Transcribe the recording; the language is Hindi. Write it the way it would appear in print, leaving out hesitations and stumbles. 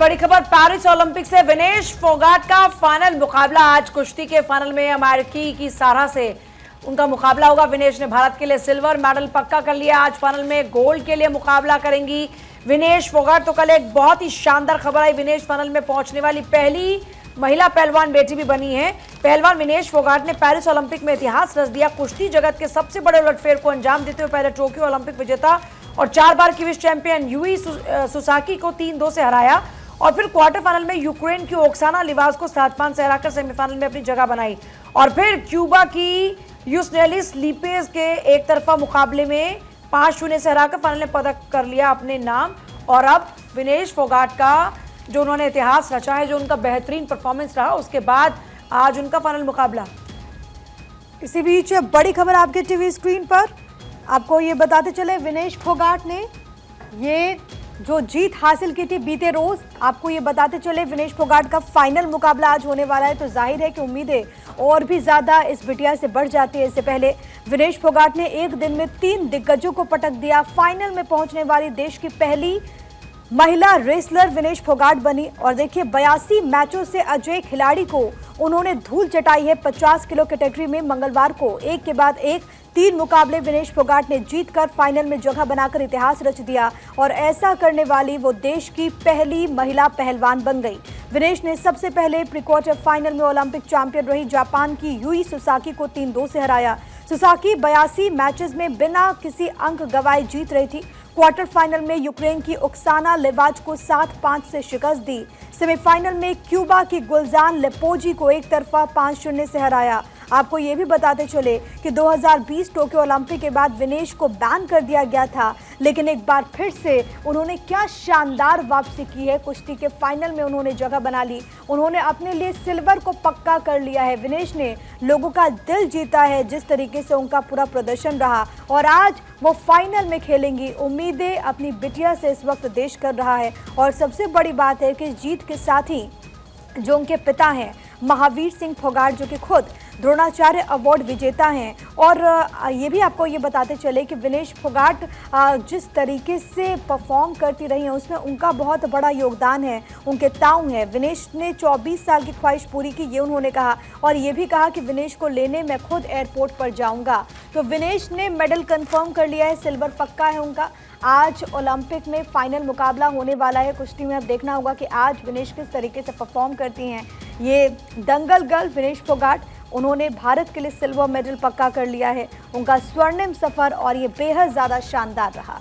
बड़ी खबर पेरिस ओलंपिक से विनेश फोगाट का फाइनल मुकाबला। आज कुश्ती के फाइनल में अमेरिकी की सारा से उनका मुकाबला होगा। विनेश ने भारत के लिए सिल्वर मेडल पक्का कर लिया। आज फाइनल में गोल्ड के लिए मुकाबला करेंगी विनेश फोगाट। तो कल एक बहुत ही शानदार खबर आई, विनेश फाइनल में पहुंचने वाली पहली महिला पहलवान बेटी भी बनी है। पहलवान विनेश फोगाट ने पेरिस ओलंपिक में इतिहास रच दिया। कुश्ती जगत के सबसे बड़े उलटफेर को अंजाम देते हुए पहले टोक्यो ओलंपिक विजेता और 4 बार की विश्व चैंपियन यूई सुसाकी को 3-2 से हराया और फिर क्वार्टर फाइनल में यूक्रेन की ओक्साना लिवास को 7-5 से हराकर सेमीफाइनल में अपनी जगह बनाई और फिर क्यूबा की यूसनेलिस लीपेज के एक तरफा मुकाबले में 5-0 से हराकर फाइनल में पदक कर लिया अपने नाम। और अब विनेश फोगाट का जो उन्होंने इतिहास रचा है, जो उनका बेहतरीन परफॉर्मेंस रहा, उसके बाद आज उनका फाइनल मुकाबला। इसी बीच बड़ी खबर आपके टीवी स्क्रीन पर, आपको ये बताते चले विनेश फोगाट ने ये जो जीत हासिल की थी बीते रोज, आपको ये बताते चले विनेश फोगाट का फाइनल मुकाबला आज होने वाला है। तो जाहिर है कि उम्मीदें और भी ज्यादा इस बिटिया से बढ़ जाती है। इससे पहले विनेश फोगाट ने एक दिन में 3 दिग्गजों को पटक दिया। फाइनल में पहुंचने वाली देश की पहली महिला रेसलर विनेश फोगाट बनी। और देखिए 82 मैचों से अजय खिलाड़ी को उन्होंने धूल चटाई है। 50 किलो कैटेगरी में मंगलवार को एक के बाद एक 3 मुकाबले विनेश फोगाट ने जीतकर फाइनल में जगह बनाकर इतिहास रच दिया और ऐसा करने वाली वो देश की पहली महिला पहलवान बन गई। विनेश ने सबसे पहले प्री क्वार्टर फाइनल में ओलंपिक चैंपियन रही जापान की यूई सुसाकी को 3-2 से हराया। सुसाकी 82 मैचेस में बिना किसी अंक गंवाए जीत रही थी। क्वार्टर फाइनल में यूक्रेन की ओक्साना लिवाच को 7-5 से शिकस्त दी। सेमीफाइनल में क्यूबा की गुलजान लेपोजी को एक तरफा 5-0 से हराया। आपको ये भी बताते चले कि 2020 टोक्यो ओलंपिक के बाद विनेश को बैन कर दिया गया था, लेकिन एक बार फिर से उन्होंने क्या शानदार वापसी की है। कुश्ती के फाइनल में उन्होंने जगह बना ली, उन्होंने अपने लिए सिल्वर को पक्का कर लिया है। विनेश ने लोगों का दिल जीता है, जिस तरीके से उनका पूरा प्रदर्शन रहा और आज वो फाइनल में खेलेंगी। उम्मीदें अपनी बिटिया से इस वक्त देश कर रहा है और सबसे बड़ी बात है कि जीत के साथ ही जो उनके पिता हैं महावीर सिंह फोगाट, जो कि खुद द्रोणाचार्य अवार्ड विजेता हैं। और ये भी आपको ये बताते चले कि विनेश फोगाट जिस तरीके से परफॉर्म करती रही हैं उसमें उनका बहुत बड़ा योगदान है, उनके ताऊ हैं। विनेश ने 24 साल की ख्वाहिश पूरी की, ये उन्होंने कहा और ये भी कहा कि विनेश को लेने मैं खुद एयरपोर्ट पर जाऊंगा। तो विनेश ने मेडल कंफर्म कर लिया है, सिल्वर पक्का है उनका। आज ओलंपिक में फाइनल मुकाबला होने वाला है कुश्ती में। अब देखना होगा कि आज विनेश किस तरीके से परफॉर्म करती हैं। ये दंगल गर्ल विनेश फोगाट, उन्होंने भारत के लिए सिल्वर मेडल पक्का कर लिया है। उनका स्वर्णिम सफर और ये बेहद ज़्यादा शानदार रहा।